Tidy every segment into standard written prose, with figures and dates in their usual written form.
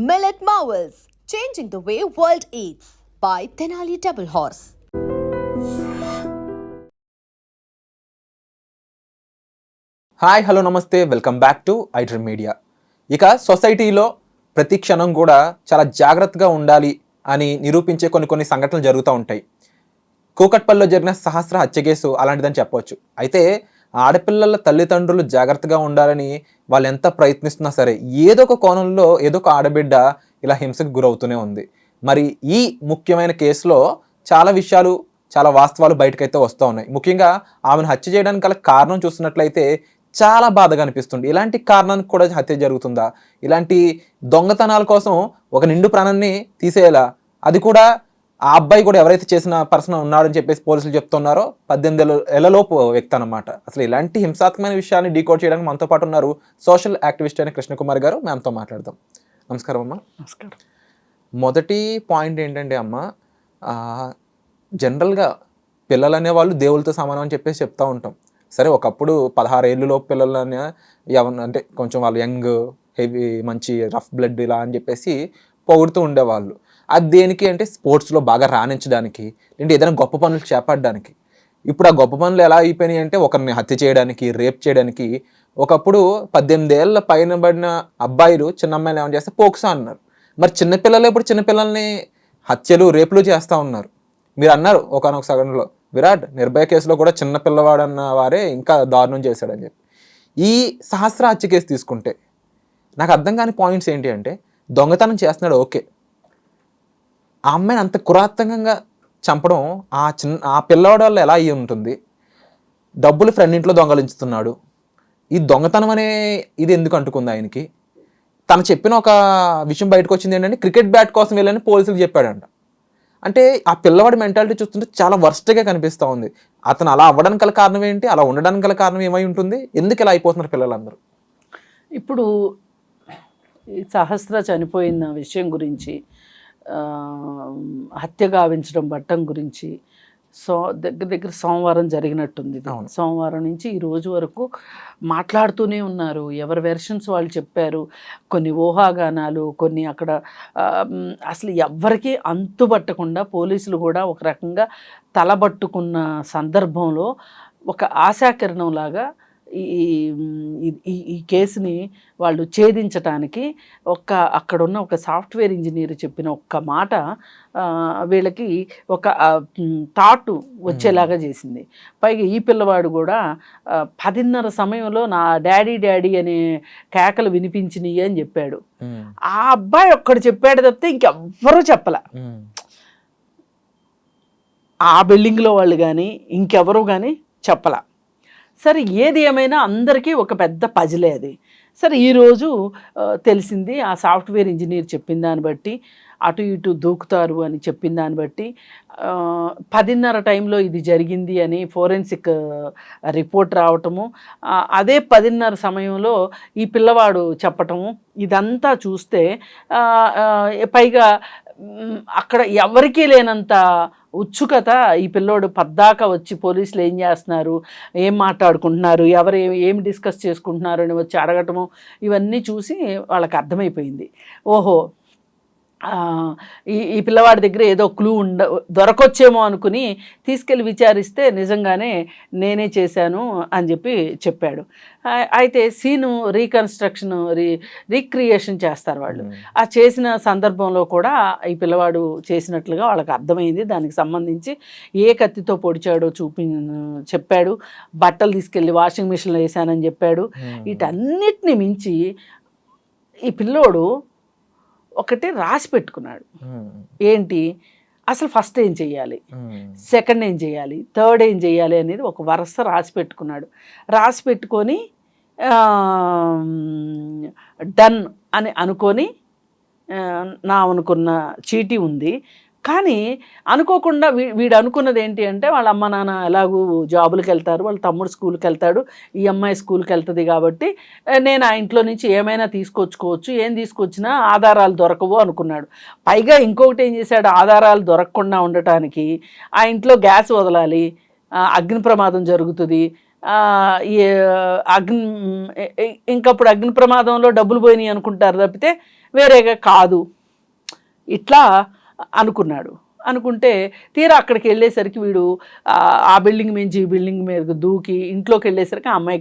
Millet Marvels, changing the way world eats by Tenali Double Horse. Hi hello నమస్తే welcome back to iDream Media. ఇక సొసైటీలో ప్రతి క్షణం కూడా చాలా జాగ్రత్తగా ఉండాలి అని నిరూపించే కొన్ని సంఘటనలు జరుగుతూ ఉంటాయి. కూకట్పల్లిలో జరిగిన సహస్ర హత్య కేసు అలాంటిదని చెప్పవచ్చు. అయితే ఆడపిల్లల తల్లిదండ్రులు జాగ్రత్తగా ఉండాలని వాళ్ళు ఎంత ప్రయత్నిస్తున్నా సరే ఏదో ఒక కోణంలో ఏదో ఒక ఆడబిడ్డ ఇలా హింసకు గురవుతూనే ఉంది. మరి ఈ ముఖ్యమైన కేసులో చాలా విషయాలు చాలా వాస్తవాలు బయటకైతే వస్తూ ఉన్నాయి. ముఖ్యంగా ఆమెను హత్య చేయడానికి గల కారణం చూస్తున్నట్లయితే చాలా బాధగా అనిపిస్తుంది. ఇలాంటి కారణానికి కూడా హత్య జరుగుతుందా? ఇలాంటి దొంగతనాల కోసం ఒక నిండు ప్రాణాన్ని తీసేయాలా? అది కూడా ఆ అబ్బాయి కూడా ఎవరైతే చేసిన పర్సన్ ఉన్నాడని చెప్పేసి పోలీసులు చెప్తున్నారో 18 ఏళ్లలోపు వ్యక్తి అన్నమాట. అసలు ఇలాంటి హింసాత్మకమైన విషయాన్ని డీకోడ్ చేయడానికి మనతో పాటు ఉన్నారు సోషల్ యాక్టివిస్ట్ అయిన కృష్ణకుమార్ గారు. మ్యామ్తో మాట్లాడదాం. నమస్కారం అమ్మ. నమస్కారం. మొదటి పాయింట్ ఏంటంటే అమ్మ, జనరల్గా పిల్లలు అనేవాళ్ళు దేవుళ్ళతో సమానం అని చెప్పేసి చెప్తూ ఉంటాం. సరే, ఒకప్పుడు 16 ఏళ్ళలోపు పిల్లలని అంటే కొంచెం వాళ్ళు యంగ్, హెవీ, మంచి రఫ్ బ్లడ్ ఇలా అని చెప్పేసి పొగుడుతూ ఉండేవాళ్ళు. అది దేనికి అంటే స్పోర్ట్స్లో బాగా రాణించడానికి, లేదంటే ఏదైనా గొప్ప పనులు చేపట్టడానికి. ఇప్పుడు ఆ గొప్ప పనులు ఎలా అయిపోయినాయి అంటే ఒకరిని హత్య చేయడానికి, రేప్ చేయడానికి. ఒకప్పుడు 18 ఏళ్ళ పైన పడిన అబ్బాయిలు చిన్న అమ్మాయిలు ఏమైనా చేస్తే పోక్సా అన్నారు. మరి చిన్నపిల్లలు ఇప్పుడు చిన్నపిల్లల్ని హత్యలు, రేపులు చేస్తూ ఉన్నారు. మీరు అన్నారు ఒకనొక సగంలో విరాట్ నిర్భయ కేసులో కూడా చిన్న పిల్లవాడు అన్న వారే ఇంకా దారుణం చేశాడని చెప్పి. ఈ సహస్ర హత్య కేసు తీసుకుంటే నాకు అర్థం కాని పాయింట్స్ ఏంటి అంటే, దొంగతనం చేస్తున్నాడు ఓకే, ఆ అమ్మాయిని అంత కురాత్మకంగా చంపడం ఆ పిల్లవాడి వల్ల ఎలా అయ్యి ఉంటుంది? డబ్బులు ఫ్రెండ్ ఇంట్లో దొంగలించుతున్నాడు. ఈ దొంగతనం అనే ఇది ఎందుకు అంటుకుంది ఆయనకి? తను చెప్పిన ఒక విషయం బయటకు వచ్చింది ఏంటంటే క్రికెట్ బ్యాట్ కోసం వెళ్ళని పోలీసులకు చెప్పాడంట. అంటే ఆ పిల్లవాడి మెంటాలిటీ చూస్తుంటే చాలా వర్స్ట్గా కనిపిస్తూ ఉంది. అతను అలా అవ్వడానికి గల కారణం ఏంటి? అలా ఉండడానికి గల కారణం ఏమై ఉంటుంది? ఎందుకు ఇలా అయిపోతున్నారు పిల్లలందరూ? ఇప్పుడు ఈ సహస్ర చనిపోయిన విషయం గురించి, హత్య గావించడం బట్టం గురించి దగ్గర సోమవారం జరిగినట్టుంది. సోమవారం నుంచి ఈ రోజు వరకు మాట్లాడుతూనే ఉన్నారు. ఎవరి వెర్షన్స్ వాళ్ళు చెప్పారు. కొన్ని ఊహాగానాలు, కొన్ని అక్కడ అసలు ఎవ్వరికీ అంతుబట్టకుండా పోలీసులు కూడా ఒక రకంగా తలబట్టుకున్న సందర్భంలో ఒక ఆశాకిరణంలాగా ఈ కేసుని వాళ్ళు ఛేదించటానికి అక్కడున్న ఒక సాఫ్ట్వేర్ ఇంజనీర్ చెప్పిన ఒక్క మాట వీళ్ళకి ఒక థాట్ వచ్చేలాగా చేసింది. పైగా ఈ పిల్లవాడు కూడా 10:30 సమయంలో నా డాడీ అనే కేకలు వినిపించినాయి అని చెప్పాడు. ఆ అబ్బాయి ఒక్కడు చెప్పాడు తప్పితే ఇంకెవ్వరూ చెప్పలే. ఆ బిల్డింగ్లో వాళ్ళు కానీ ఇంకెవరూ కానీ చెప్పలా. సరే, ఏది ఏమైనా అందరికీ ఒక పెద్ద పజిలే అది. సరే, ఈరోజు తెలిసింది ఆ సాఫ్ట్వేర్ ఇంజనీర్ చెప్పిన దాన్ని బట్టి, అటు ఇటు దూకుతారు అని చెప్పిన దాన్ని బట్టి 10:30 టైంలో ఇది జరిగింది అని ఫోరెన్సిక్ రిపోర్ట్ రావటము, అదే 10:30 సమయంలో ఈ పిల్లవాడు చెప్పటము, ఇదంతా చూస్తే పైగా అక్కడ ఎవరికీ లేనంత ఉత్సుకత ఈ పిల్లోడు పద్దాకా వచ్చి పోలీసులు ఏం చేస్తున్నారు, ఏం మాట్లాడుకుంటున్నారు, ఎవరు ఏం డిస్కస్ చేసుకుంటున్నారు అని వచ్చి అడగటము, ఇవన్నీ చూసి వాళ్ళకి అర్థమైపోయింది. ఓహో, ఈ పిల్లవాడి దగ్గర ఏదో క్లూ దొరకొచ్చేమో అనుకుని తీసుకెళ్ళి విచారిస్తే నిజంగానే నేనే చేశాను అని చెప్పాడు. అయితే సీను రీక్రియేషన్ చేస్తారు వాళ్ళు. ఆ చేసిన సందర్భంలో కూడా ఈ పిల్లవాడు చేసినట్లుగా వాళ్ళకి అర్థమైంది. దానికి సంబంధించి ఏ కత్తితో పొడిచాడో చెప్పాడు. బట్టలు తీసుకెళ్ళి వాషింగ్ మిషన్లో వేసానని చెప్పాడు. వీటన్నిటిని మించి ఈ పిల్లోడు ఒకటి రాసి పెట్టుకున్నాడు. ఏంటి అసలు ఫస్ట్ ఏం చెయ్యాలి, సెకండ్ ఏం చేయాలి, థర్డ్ ఏం చేయాలి అనేది ఒక వరుస రాసి పెట్టుకున్నాడు. రాసి పెట్టుకొని డన్ అని అనుకొని అనుకున్న చీటీ ఉంది. కానీ అనుకోకుండా వీడు అనుకున్నది ఏంటి అంటే, వాళ్ళ అమ్మ నాన్న ఎలాగూ జాబులకు వెళ్తారు, వాళ్ళ తమ్ముడు స్కూల్కి వెళ్తాడు, ఈ అమ్మాయి స్కూల్కి వెళ్తుంది కాబట్టి నేను ఆ ఇంట్లో నుంచి ఏమైనా తీసుకొచ్చుకోవచ్చు, ఏం తీసుకొచ్చినా ఆధారాలు దొరకవు అనుకున్నాడు. పైగా ఇంకొకటి ఏం చేశాడు, ఆధారాలు దొరకకుండా ఉండటానికి ఆ ఇంట్లో గ్యాస్ వదలాలి, అగ్ని ప్రమాదం జరుగుతుంది, ఈ అగ్ని ఇంకప్పుడు అగ్ని ప్రమాదంలో డబ్బులు పోయినాయి అనుకుంటారు తప్పితే వేరేగా కాదు ఇట్లా అనుకున్నాడు. అనుకుంటే తీరా అక్కడికి వెళ్ళేసరికి వీడు ఆ బిల్డింగ్ మించి ఈ బిల్డింగ్ మీద దూకి ఇంట్లోకి వెళ్ళేసరికి ఆ అమ్మాయి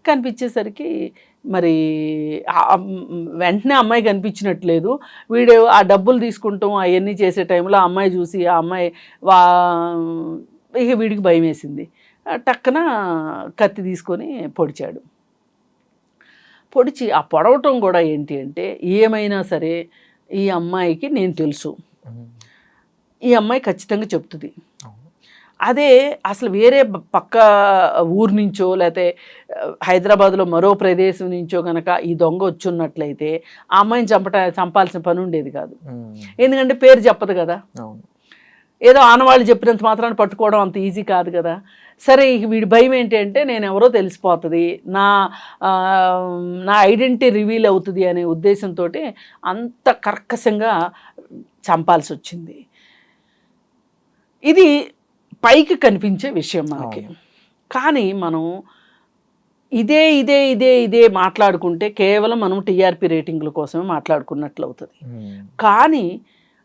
కనిపించేసరికి మరి వెంటనే అమ్మాయి కనిపించినట్లేదు. వీడు ఆ డబ్బులు తీసుకుంటాం అవన్నీ చేసే టైంలో ఆ అమ్మాయి చూసి ఆ అమ్మాయి ఇక వీడికి భయం వేసింది. టక్కన కత్తి తీసుకొని పొడిచాడు. పొడిచి ఆ పొడవటం కూడా ఏంటి అంటే ఏమైనా సరే ఈ అమ్మాయికి నేను తెలుసు, ఈ అమ్మాయి ఖచ్చితంగా చెప్తుంది. అదే అసలు వేరే పక్క ఊరు నుంచో లేకపోతే హైదరాబాద్లో మరో ప్రదేశం నుంచో కనుక ఈ దొంగ వచ్చున్నట్లయితే ఆ అమ్మాయిని చంపాల్సిన పని ఉండేది కాదు. ఎందుకంటే పేరు చెప్పదు కదా, ఏదో ఆనవాళ్ళు చెప్పినంత మాత్రాన్ని పట్టుకోవడం అంత ఈజీ కాదు కదా. సరే వీడి భయం ఏంటి అంటే నేను ఎవరో తెలిసిపోతుంది, నా ఐడెంటిటీ రివీల్ అవుతుంది అనే ఉద్దేశంతో అంత కర్కశంగా చంపాల్సి వచ్చింది. ఇది పైకి కనిపించే విషయం మనకి. కానీ మనం ఇదే మాట్లాడుకుంటే కేవలం మనం టీఆర్పీ రేటింగ్ల కోసమే మాట్లాడుకున్నట్లు అవుతుంది. కానీ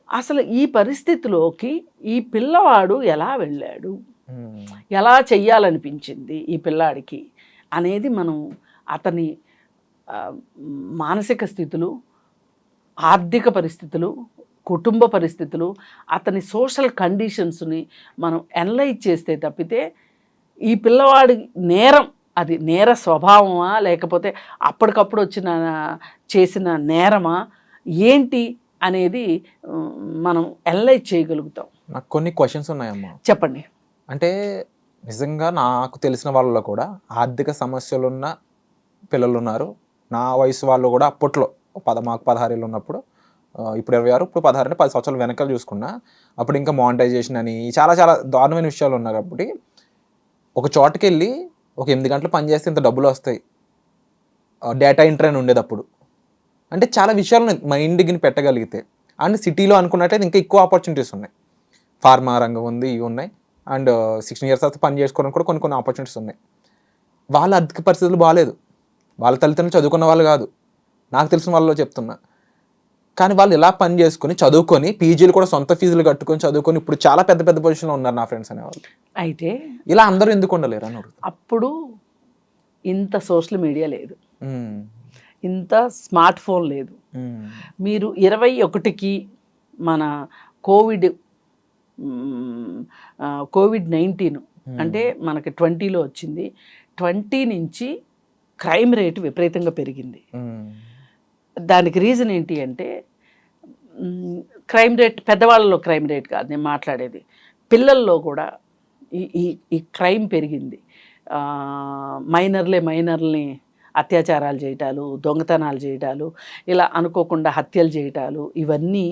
అసలు ఈ పరిస్థితిలోకి ఈ పిల్లవాడు ఎలా వెళ్ళాడు, ఎలా చెయ్యాలనిపించింది ఈ పిల్లాడికి అనేది మనం అతని మానసిక స్థితులు, ఆర్థిక పరిస్థితులు, కుటుంబ పరిస్థితులు, అతని సోషల్ కండిషన్స్ని మనం అనలైజ్ చేస్తే తప్పితే ఈ పిల్లవాడి నేరం అది నేర స్వభావమా లేకపోతే అప్పటికప్పుడు చేసిన నేరమా ఏంటి అనేది మనం అనలైజ్ చేయగలుగుతాం. నాకు కొన్ని క్వశ్చన్స్ ఉన్నాయమ్మా. చెప్పండి. అంటే నిజంగా నాకు తెలిసిన వాళ్ళలో కూడా ఆర్థిక సమస్యలు ఉన్న పిల్లలు ఉన్నారు. నా వయసు వాళ్ళు కూడా అప్పట్లో మాకు 16 ఏళ్ళు ఉన్నప్పుడు, ఇప్పుడు 26, ఇప్పుడు 16 అంటే 10 సంవత్సరాలు వెనకాల చూసుకున్నా, అప్పుడు ఇంకా మానిటైజేషన్ అని చాలా చాలా దారుణమైన విషయాలు ఉన్నాయి. కాబట్టి ఒక చోటకి వెళ్ళి ఒక 8 గంటలు పని చేస్తే ఇంత డబ్బులు వస్తాయి, డేటా ఎంట్రీ అని ఉండేది అప్పుడు. అంటే చాలా విషయాలు మైండ్కి పెట్టగలిగితే, అండ్ సిటీలో అనుకున్నట్టయితే ఇంకా ఎక్కువ ఆపర్చునిటీస్ ఉన్నాయి. ఫార్మా రంగం ఉంది, ఇవి ఉన్నాయి. అండ్ 16 years తర్వాత పని చేసుకోవడానికి కూడా కొన్ని ఆపర్చునిటీస్ ఉన్నాయి. వాళ్ళ ఆర్థిక పరిస్థితులు బాగాలేదు, వాళ్ళ తల్లిదండ్రులు చదువుకున్న వాళ్ళు కాదు, నాకు తెలిసిన వాళ్ళలో చెప్తున్నా. కానీ వాళ్ళు ఇలా పని చేసుకుని చదువుకొని పీజీలు కూడా సొంత ఫీజులు కట్టుకొని చదువుకొని ఇప్పుడు చాలా పెద్ద పెద్ద పొజిషన్లో ఉన్నారు నా ఫ్రెండ్స్ అనేవాళ్ళు. అయితే ఇలా అందరూ ఎందుకు ఉండలేరు అని అడుగుతారు. అప్పుడు ఇంత సోషల్ మీడియా లేదు, ఇంత స్మార్ట్ ఫోన్ లేదు. మీరు 21కి మన కోవిడ్-19 అంటే మనకి 20లో వచ్చింది. 20 నుంచి క్రైమ్ రేటు విపరీతంగా పెరిగింది. దానికి రీజన్ ఏంటి అంటే క్రైమ్ రేట్ పెద్దవాళ్ళలో క్రైమ్ రేట్ కాదు నేను మాట్లాడేది, పిల్లల్లో కూడా ఈ క్రైమ్ పెరిగింది. మైనర్లని అత్యాచారాలు చేయటాలు, దొంగతనాలు చేయటాలు, ఇలా అనుకోకుండా హత్యలు చేయటాలు ఇవన్నీ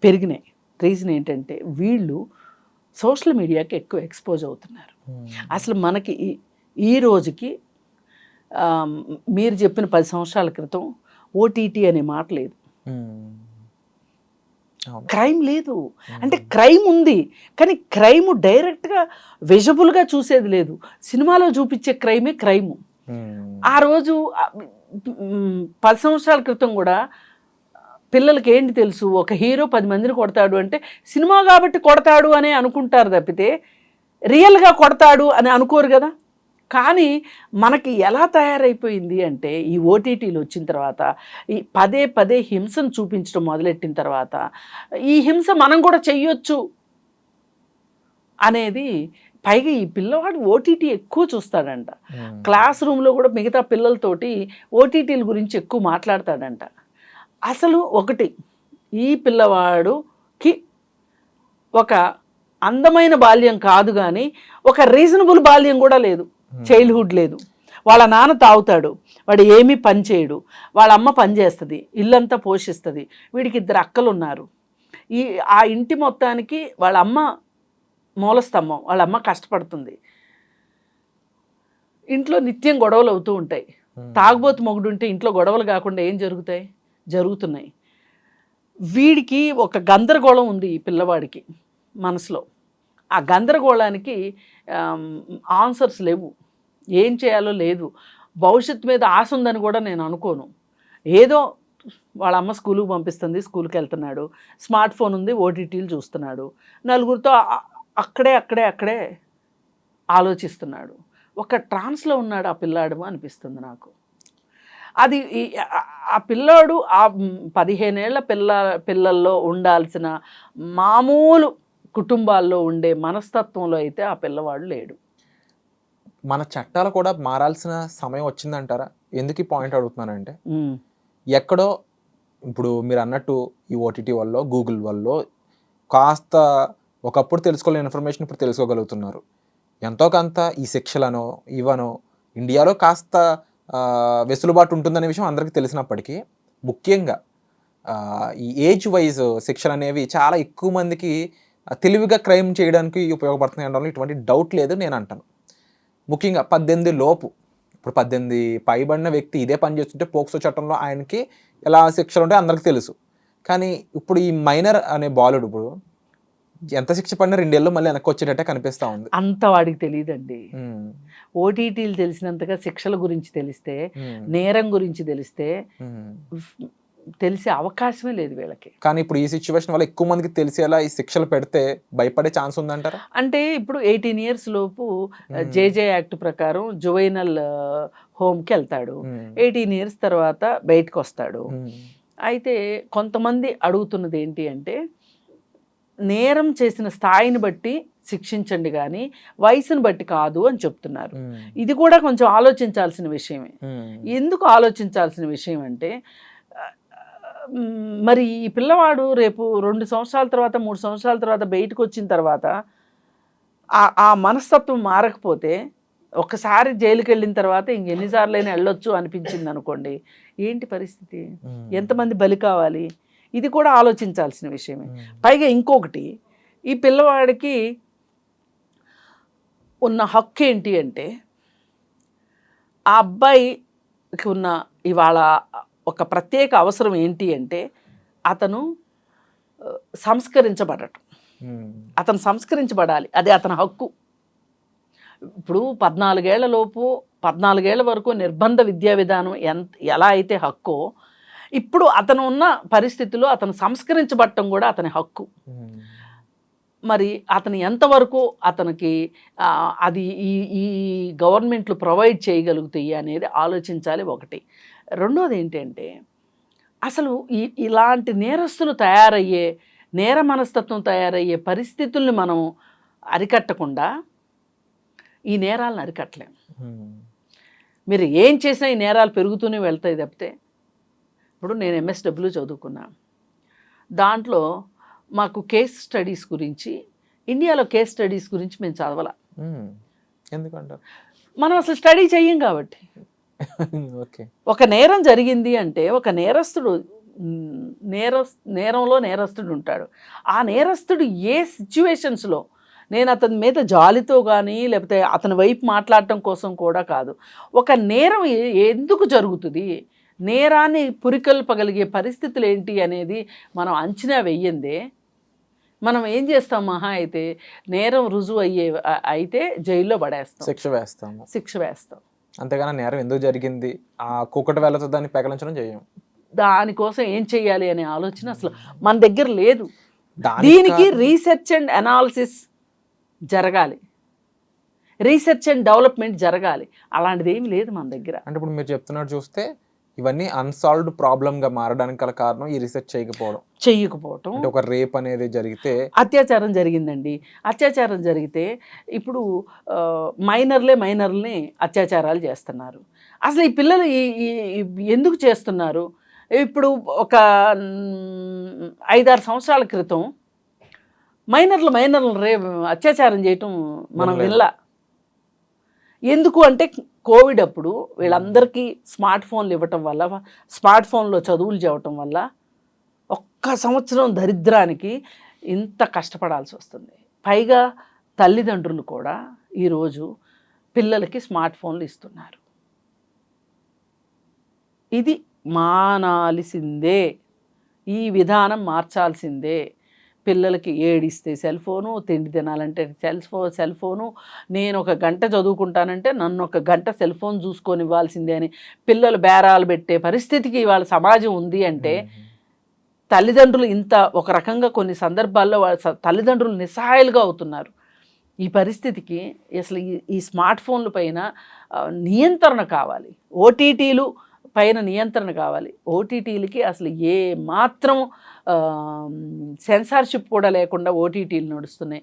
పెరిగినాయి. రీజన్ ఏంటంటే వీళ్ళు సోషల్ మీడియాకి ఎక్కువ ఎక్స్పోజ్ అవుతున్నారు. అసలు మనకి ఈ రోజుకి మీరు చెప్పిన 10 సంవత్సరాల క్రితం ఓటీటీ అనే మాట లేదు, క్రైమ్ లేదు. అంటే క్రైమ్ ఉంది కానీ క్రైమ్ డైరెక్ట్గా విజబుల్గా చూసేది లేదు. సినిమాలో చూపించే క్రైమే క్రైము. ఆ రోజు 10 సంవత్సరాల క్రితం కూడా పిల్లలకి ఏంటి తెలుసు, ఒక హీరో 10 మందిని కొడతాడు అంటే సినిమా కాబట్టి కొడతాడు అని అనుకుంటారు తప్పితే రియల్గా కొడతాడు అని అనుకోరు కదా. కానీ మనకి ఎలా తయారైపోయింది అంటే ఈ ఓటీటీలు వచ్చిన తర్వాత, ఈ పదే హింసను చూపించడం మొదలెట్టిన తర్వాత ఈ హింస మనం కూడా చెయ్యొచ్చు అనేది, పైగా ఈ పిల్లవాడు ఓటీటీ ఎక్కువ చూస్తాడంట. క్లాస్ రూమ్లో కూడా మిగతా పిల్లలతోటి ఓటీటీల గురించి ఎక్కువ మాట్లాడతాడంట. అసలు ఒకటి ఈ పిల్లవాడుకి ఒక అందమైన బాల్యం కాదు కానీ ఒక రీజనబుల్ బాల్యం కూడా లేదు, చైల్డ్హుడ్ లేదు. వాళ్ళ నాన్న తాగుతాడు, వాడు ఏమీ పని చేయడు, వాళ్ళ అమ్మ పని చేస్తుంది, ఇల్లంతా పోషిస్తుంది. వీడికి 2 అక్కలు ఉన్నారు. ఆ ఇంటి మొత్తానికి వాళ్ళ అమ్మ మూలస్తంభం, వాళ్ళ అమ్మ కష్టపడుతుంది. ఇంట్లో నిత్యం గొడవలు అవుతూ ఉంటాయి. తాగుబోతు మొగుడుంటే ఇంట్లో గొడవలు కాకుండా ఏం జరుగుతున్నాయి. వీడికి ఒక గందరగోళం ఉంది ఈ పిల్లవాడికి మనసులో. ఆ గందరగోళానికి ఆన్సర్స్ లేవు. ఏం చేయాలో లేదు. భవిష్యత్తు మీద ఆశ ఉందని కూడా నేను అనుకోను. ఏదో వాళ్ళ అమ్మ స్కూల్కి పంపిస్తుంది, స్కూల్కి వెళ్తున్నాడు, స్మార్ట్ ఫోన్ ఉంది, ఓటీటీలు చూస్తున్నాడు, నలుగురితో అక్కడే ఆలోచిస్తున్నాడు. ఒక ట్రాన్స్లో ఉన్నాడు ఆ పిల్లాడు అనిపిస్తుంది నాకు. అది ఆ పిల్లాడు ఆ 15 ఏళ్ల పిల్లల్లో ఉండాల్సిన మామూలు కుటుంబాల్లో ఉండే మనస్తత్వంలో అయితే ఆ పిల్లవాడు లేడు. మన చట్టాలు కూడా మారాల్సిన సమయం వచ్చిందంటారా? ఎందుకు ఈ పాయింట్ అడుగుతున్నానంటే, ఎక్కడో ఇప్పుడు మీరు అన్నట్టు ఈ ఓటీటీ వల్ల, గూగుల్ వల్ల కాస్త ఒకప్పుడు తెలుసుకోలేని ఇన్ఫర్మేషన్ ఇప్పుడు తెలుసుకోగలుగుతున్నారు. ఎంతో కొంత ఈ శిక్షలనో ఇవనో ఇండియాలో కాస్త వెసులుబాటు ఉంటుందనే విషయం అందరికీ తెలిసినప్పటికీ, ముఖ్యంగా ఈ ఏజ్ వైజ్ శిక్షలు అనేవి చాలా ఎక్కువ మందికి తెలివిగా క్రైమ్ చేయడానికి ఉపయోగపడుతున్నాయి అనడంలో ఎటువంటి డౌట్ లేదు నేను అంటాను. ముఖ్యంగా 18 లోపు, ఇప్పుడు 18 పైబడిన వ్యక్తి ఇదే పని చేస్తుంటే పోక్సో చట్టంలో ఆయనకి ఎలా శిక్షలు ఉంటాయో అందరికీ తెలుసు. కానీ ఇప్పుడు ఈ మైనర్ అనే బాలుడు ఇప్పుడు ఎంత శిక్ష పడినా 2 ఏళ్ళు మళ్ళీ వెనక్కి వచ్చేటట్టే కనిపిస్తూ ఉంది. అంత వాడికి తెలియదండి. ఓటీటీలు తెలిసినంతగా శిక్షల గురించి తెలిస్తే, నేరం గురించి తెలిస్తే తెలిసే అవకాశమే లేదు వీళ్ళకి. కానీ ఇప్పుడు ఈ సిచ్యువేషన్ వల్ల ఎక్కువ మందికి తెలిసేలా ఈ శిక్షలు పెడితే భయపడే ఛాన్స్ ఉందంటారా? అంటే ఇప్పుడు 18 years లోపు జేజే యాక్ట్ ప్రకారం జువైనల్ హోమ్కి వెళ్తాడు. 18 years తర్వాత బయటకు వస్తాడు. అయితే కొంతమంది అడుగుతున్నది ఏంటి అంటే, నేరం చేసిన స్థాయిని బట్టి శిక్షించండి కానీ వయసును బట్టి కాదు అని చెప్తున్నారు. ఇది కూడా కొంచెం ఆలోచించాల్సిన విషయమే. ఎందుకు ఆలోచించాల్సిన విషయం అంటే, మరి ఈ పిల్లవాడు రేపు 2 సంవత్సరాల తర్వాత 3 సంవత్సరాల తర్వాత బయటకు వచ్చిన తర్వాత ఆ మనస్తత్వం మారకపోతే, ఒక్కసారి జైలుకి వెళ్ళిన తర్వాత ఇంకెన్నిసార్లైనా వెళ్ళొచ్చు అనిపించింది అనుకోండి, ఏంటి పరిస్థితి? ఎంతమంది బలి కావాలి? ఇది కూడా ఆలోచించాల్సిన విషయమే. పైగా ఇంకొకటి, ఈ పిల్లవాడికి ఉన్న హక్కు ఏంటి అంటే, ఆ అబ్బాయికి ఉన్న ఇవాళ ఒక ప్రత్యేక అవసరం ఏంటి అంటే, అతను సంస్కరించబడటం. అతను సంస్కరించబడాలి, అది అతని హక్కు. ఇప్పుడు 14 ఏళ్ల లోపు 14 ఏళ్ల వరకు నిర్బంధ విద్యా విధానం ఎలా అయితే హక్కో, ఇప్పుడు అతను ఉన్న పరిస్థితిలో అతను సంస్కరించబడటం కూడా అతని హక్కు. మరి అతను ఎంతవరకు అతనికి అది ఈ గవర్నమెంట్లు ప్రొవైడ్ చేయగలుగుతాయి అనేది ఆలోచించాలి ఒకటి. రెండోది ఏంటంటే, అసలు ఇలాంటి నేరస్తులు తయారయ్యే, నేర మనస్తత్వం తయారయ్యే పరిస్థితుల్ని మనం అరికట్టకుండా ఈ నేరాలను అరికట్టలేము. మీరు ఏం చేసినా ఈ నేరాలు పెరుగుతూనే వెళ్తాయి తప్పితే. ఇప్పుడు నేను MSW చదువుకున్నా, దాంట్లో మాకు కేస్ స్టడీస్ గురించి, ఇండియాలో కేస్ స్టడీస్ గురించి మేము చదవాల. ఎందుకంటారు? మనం అసలు స్టడీ చెయ్యం కాబట్టి. ఒక నేరం జరిగింది అంటే ఒక నేరస్తుడు నేరంలో నేరస్తుడు ఉంటాడు. ఆ నేరస్తుడు ఏ సిచ్యువేషన్స్లో, నేను అతని మీద జాలితో కానీ లేకపోతే అతని వైపు మాట్లాడటం కోసం కూడా కాదు, ఒక నేరం ఎందుకు జరుగుతుంది, నేరాన్ని పురికొల్పగలిగే పరిస్థితులు ఏంటి అనేది మనం అంచనా వెయ్యిందే మనం ఏం చేస్తాం? మహా అయితే నేరం రుజువు అయితే జైల్లో పడేస్తాం, శిక్ష వేస్తాం. అంతేగాని నేరం ఎందుకు జరిగింది, ఆ కుక్కటి వేళతో దాన్ని పెకలించడం చేయం. దానికోసం ఏం చెయ్యాలి అనే ఆలోచన అసలు మన దగ్గర లేదు. దీనికి రీసెర్చ్ అండ్ అనాలిసిస్ జరగాలి, రీసెర్చ్ అండ్ డెవలప్మెంట్ జరగాలి. అలాంటిది ఏమి లేదు మన దగ్గర. అంటే ఇప్పుడు మీరు చెప్తున్నట్టు చూస్తే ఇవన్నీ అన్సాల్వ్డ్ ప్రాబ్లంగా మారడానికి గల కారణం ఈ రీసెర్చ్ చేయకపోవడం. అంటే ఒక రేప్ అనేది జరిగితే, అత్యాచారం జరిగిందండి, అత్యాచారం జరిగితే ఇప్పుడు మైనర్లని అత్యాచారాలు చేస్తున్నారు. అసలు ఈ పిల్లలు ఎందుకు చేస్తున్నారు? ఇప్పుడు ఒక 5-6 సంవత్సరాల క్రితం మైనర్లు అత్యాచారం చేయటం మనం వినలా. ఎందుకు అంటే కోవిడ్ అప్పుడు వీళ్ళందరికీ స్మార్ట్ ఫోన్లు ఇవ్వటం వల్ల, స్మార్ట్ ఫోన్లో చదువులు చెప్పటం వల్ల ఒక్క సంవత్సరం దరిద్రానికి ఇంత కష్టపడాల్సి వస్తుంది. పైగా తల్లిదండ్రులు కూడా ఈరోజు పిల్లలకి స్మార్ట్ ఫోన్లు ఇస్తున్నారు. ఇది మానాల్సిందే, ఈ విధానం మార్చాల్సిందే. పిల్లలకి ఏడిస్తే సెల్ ఫోను, తిండి తినాలంటే సెల్ ఫోను, నేను 1 గంట చదువుకుంటానంటే నన్ను 1 గంట సెల్ ఫోన్ చూసుకొని ఇవ్వాల్సిందే అని పిల్లలు బేరాలు పెట్టే పరిస్థితికి ఇవాళ సమాజం ఉంది అంటే తల్లిదండ్రులు ఇంత ఒక రకంగా కొన్ని సందర్భాల్లో వాళ్ళ తల్లిదండ్రులు నిస్సహాయాలుగా అవుతున్నారు. ఈ పరిస్థితికి అసలు ఈ స్మార్ట్ ఫోన్ల పైన నియంత్రణ కావాలి. ఓటీటీలు పైన నియంత్రణ కావాలి. ఓటీటీలకి అసలు ఏ మాత్రం సెన్సార్షిప్ కూడా లేకుండా ఓటీటీలు నడుస్తున్నాయి.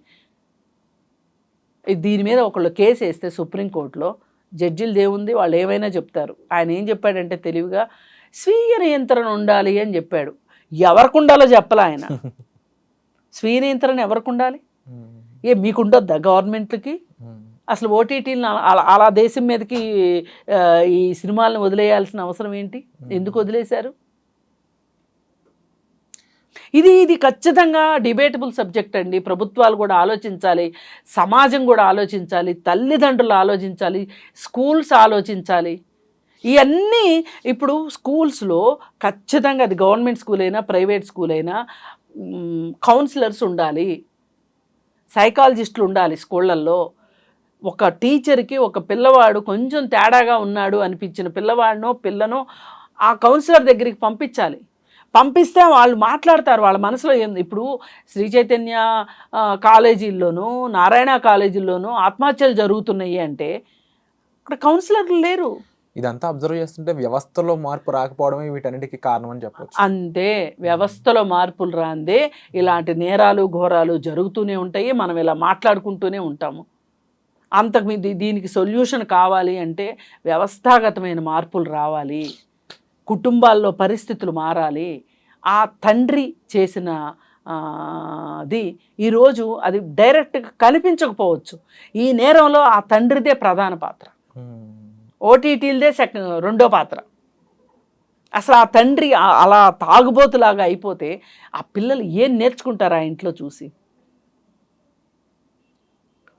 దీని మీద ఒకళ్ళు కేసు వేస్తే సుప్రీంకోర్టులో జడ్జిలు దేవుంది, వాళ్ళు ఏమైనా చెప్తారు. ఆయన ఏం చెప్పాడంటే తెలివిగా స్వీయ నియంత్రణ ఉండాలి అని చెప్పాడు. ఎవరికి ఉండాలో చెప్పలే ఆయన. స్వీయ నియంత్రణ ఎవరికి ఉండాలి? మీకు ఉండొద్దా గవర్నమెంట్లకి? అసలు ఓటీటీలను అలా దేశం మీదకి ఈ సినిమాలను వదిలేయాల్సిన అవసరం ఏంటి? ఎందుకు వదిలేశారు? ఇది ఖచ్చితంగా డిబేటబుల్ సబ్జెక్ట్ అండి. ప్రభుత్వాలు కూడా ఆలోచించాలి, సమాజం కూడా ఆలోచించాలి, తల్లిదండ్రులు ఆలోచించాలి, స్కూల్స్ ఆలోచించాలి. ఇవన్నీ ఇప్పుడు స్కూల్స్లో ఖచ్చితంగా అది గవర్నమెంట్ స్కూల్ అయినా ప్రైవేట్ స్కూల్ అయినా కౌన్సిలర్స్ ఉండాలి, సైకాలజిస్టులు ఉండాలి స్కూళ్ళల్లో. ఒక టీచర్కి ఒక పిల్లవాడు కొంచెం తేడాగా ఉన్నాడు అనిపించిన పిల్లవాడినో పిల్లనో ఆ కౌన్సిలర్ దగ్గరికి పంపించాలి. పంపిస్తే వాళ్ళు మాట్లాడతారు, వాళ్ళ మనసులో ఏంది. ఇప్పుడు శ్రీ చైతన్య కాలేజీల్లోనూ నారాయణ కాలేజీల్లోనూ ఆత్మహత్యలు జరుగుతున్నాయి అంటే అక్కడ కౌన్సిలర్లు లేరు. ఇదంతా అబ్జర్వ్ చేస్తుంటే వ్యవస్థలో మార్పు రాకపోవడమే వీటన్నిటికీ కారణం అని చెప్పొచ్చు. అంతే, వ్యవస్థలో మార్పులు రాందే ఇలాంటి నేరాలు ఘోరాలు జరుగుతూనే ఉంటాయి. మనం ఇలా మాట్లాడుకుంటూనే ఉంటాము. అంతకు దీనికి సొల్యూషన్ కావాలి అంటే వ్యవస్థాగతమైన మార్పులు రావాలి, కుటుంబాల్లో పరిస్థితులు మారాలి. ఆ తండ్రి చేసిన అది ఈరోజు అది డైరెక్ట్గా కనిపించకపోవచ్చు. ఈ నేరంలో ఆ తండ్రిదే ప్రధాన పాత్ర, ఓటీటీలదే రెండో పాత్ర. అసలు ఆ తండ్రి అలా తాగుబోతులాగా అయిపోతే ఆ పిల్లలు ఏం నేర్చుకుంటారు ఆ ఇంట్లో చూసి?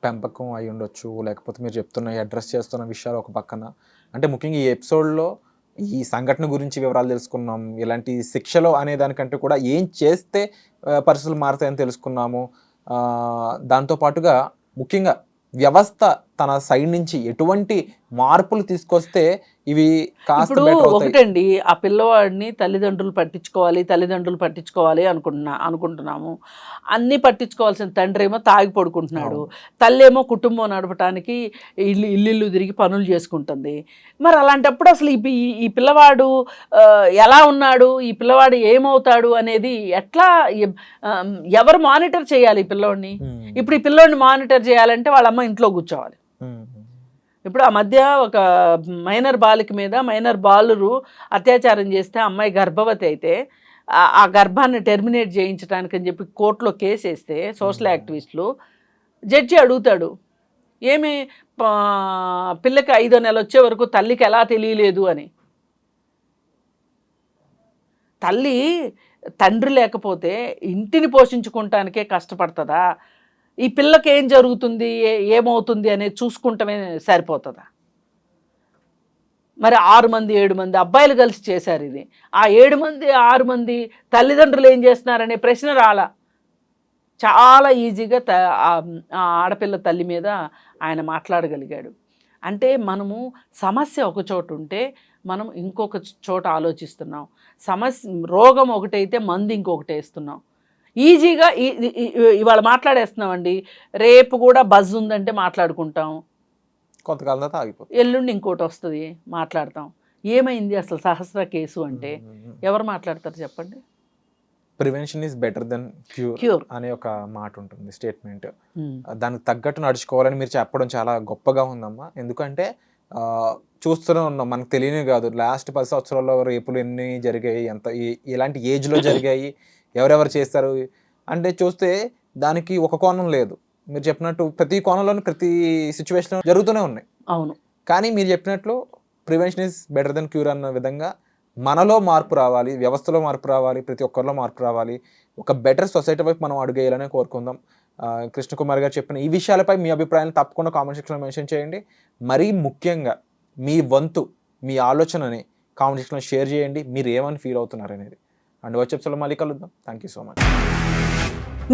పెంపకం అయి ఉండొచ్చు, లేకపోతే మీరు చెప్తున్న అడ్రస్ చేస్తున్న విషయాలు ఒక పక్కన. అంటే ముఖ్యంగా ఈ ఎపిసోడ్లో ఈ సంఘటన గురించి వివరాలు తెలుసుకున్నాం. ఇలాంటి శిక్షలో అనే దానికంటే కూడా ఏం చేస్తే పరిస్థితులు మారుతాయని తెలుసుకున్నాము. దాంతోపాటుగా ముఖ్యంగా వ్యవస్థ తన సైడ్ నుంచి ఎటువంటి మార్పులు తీసుకొస్తే ఇవి కాస్త బెటర్ అవుతాయి. ఒకటండి, ఆ పిల్లవాడిని తల్లిదండ్రులు పట్టించుకోవాలి అనుకుంటున్నాము. అన్నీ పట్టించుకోవాల్సిన తండ్రి ఏమో తాగి పడుకుంటున్నాడు, తల్లి ఏమో కుటుంబం నడపడానికి ఇల్లు తిరిగి పనులు చేసుకుంటుంది. మరి అలాంటప్పుడు అసలు ఈ పిల్లవాడు ఎలా ఉన్నాడు, ఈ పిల్లవాడు ఏమవుతాడు అనేది ఎట్లా ఎవరు మానిటర్ చేయాలి ఈ పిల్లోడిని? ఇప్పుడు ఈ పిల్లోడిని మానిటర్ చేయాలంటే వాళ్ళ అమ్మ ఇంట్లో కూర్చోవాలి. ఇప్పుడు ఆ మధ్య ఒక మైనర్ బాలిక మీద మైనర్ బాలురు అత్యాచారం చేస్తే అమ్మాయి గర్భవతి అయితే ఆ గర్భాన్ని టెర్మినేట్ చేయించడానికి అని చెప్పి కోర్టులో కేసు వేస్తే సోషల్ యాక్టివిస్టులు జడ్జి అడుగుతాడు, ఏమి పిల్లకి 5వ నెల వచ్చే వరకు తల్లికి ఎలా తెలియలేదు అని. తండ్రి లేకపోతే ఇంటిని పోషించుకుంటానికే కష్టపడుతుందా? ఈ పిల్లకి ఏం జరుగుతుంది ఏమవుతుంది అనేది చూసుకుంటమే సరిపోతుందా? మరి 6 మంది 7 మంది అబ్బాయిలు కలిసి చేశారు ఇది. ఆ 7 మంది 6 మంది తల్లిదండ్రులు ఏం చేస్తున్నారనే ప్రశ్న రాలా. చాలా ఈజీగా ఆ ఆడపిల్ల తల్లి మీద ఆయన మాట్లాడగలిగాడు. అంటే మనము సమస్య ఒక చోటు ఉంటే మనం ఇంకొక చోట ఆలోచిస్తున్నాం. రోగం ఒకటైతే మందు ఇంకొకటి వేస్తున్నాం. ఈజీగా ఇవాళ మాట్లాడేస్తున్నామండి, రేపు కూడా బజ్ ఉందంటే మాట్లాడుకుంటాం, కొంతకాలం తర్వాత ఆగిపోతుంది, ఎల్లుండి ఇంకోటి వస్తుంది మాట్లాడతాం. ఏమైంది అసలు సహస్ర కేసు అంటే ఎవరు మాట్లాడతారు చెప్పండి? Prevention is better than cure అనే ఒక మాట ఉంటుంది, స్టేట్మెంట్. దానికి తగ్గట్టు నడుచుకోవాలని మీరు చెప్పడం చాలా గొప్పగా ఉందమ్మా. ఎందుకంటే చూస్తూనే ఉన్నాం, మనకు తెలియని కాదు, లాస్ట్ 10 సంవత్సరాల్లో రేపులు ఎన్ని జరిగాయి, ఎలాంటి ఏజ్లో జరిగాయి, ఎవరెవరు చేస్తారు అంటే చూస్తే దానికి ఒక కోణం లేదు. మీరు చెప్పినట్టు ప్రతి కోణంలోనూ ప్రతి సిచ్యువేషన్ జరుగుతూనే ఉన్నాయి. అవును, కానీ మీరు చెప్పినట్లు prevention is better than cure అన్న విధంగా మనలో మార్పు రావాలి, వ్యవస్థలో మార్పు రావాలి, ప్రతి ఒక్కరిలో మార్పు రావాలి, ఒక బెటర్ సొసైటీ వైపు మనం అడుగేయాలని కోరుకుందాం. కృష్ణకుమార్ గారు చెప్పిన ఈ విషయాలపై మీ అభిప్రాయాన్ని తప్పకుండా కామెంట్ సెక్షన్లో మెన్షన్ చేయండి. మరీ ముఖ్యంగా మీ వంతు మీ ఆలోచనని కామెంట్ సెక్షన్లో షేర్ చేయండి, మీరు ఏమని ఫీల్ అవుతున్నారు అనేది. అండ్ వచ్చే ఎపిసోడ్లో మళ్ళీ కలుద్దాం. Thank you so much.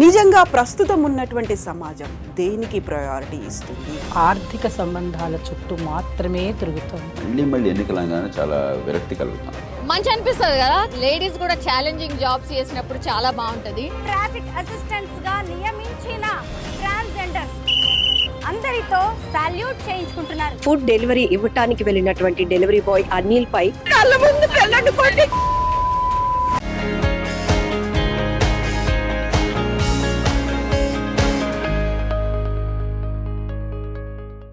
నిజంగా ప్రస్తుతం ఉన్నటువంటి సమాజం దేనికి ప్రయారిటీ ఇస్తుంది? ఆర్థిక సంబంధాల చుట్టూ మాత్రమే తిరుగుతుంది. మళ్ళీ ఎన్నికలు అనగానే చాలా విరక్తి కలుగుతాం. మంచి అనిపిస్తుంది కదా, లేడీస్ కూడా ఛాలెంజింగ్ జాబ్స్ చేసినప్పుడు చాలా బాగుంటది. ట్రాఫిక్ అసిస్టెంట్స్ గా నియమించిన ట్రాన్స్జెండర్స్ అందరితో సాల్యూట్ చేయించుకుంటున్నారు. ఫుడ్ డెలివరీ ఇవ్వటానికి వెళ్ళినటువంటి డెలివరీ బాయ్ అనిల్ పై కళ్ళ ముందు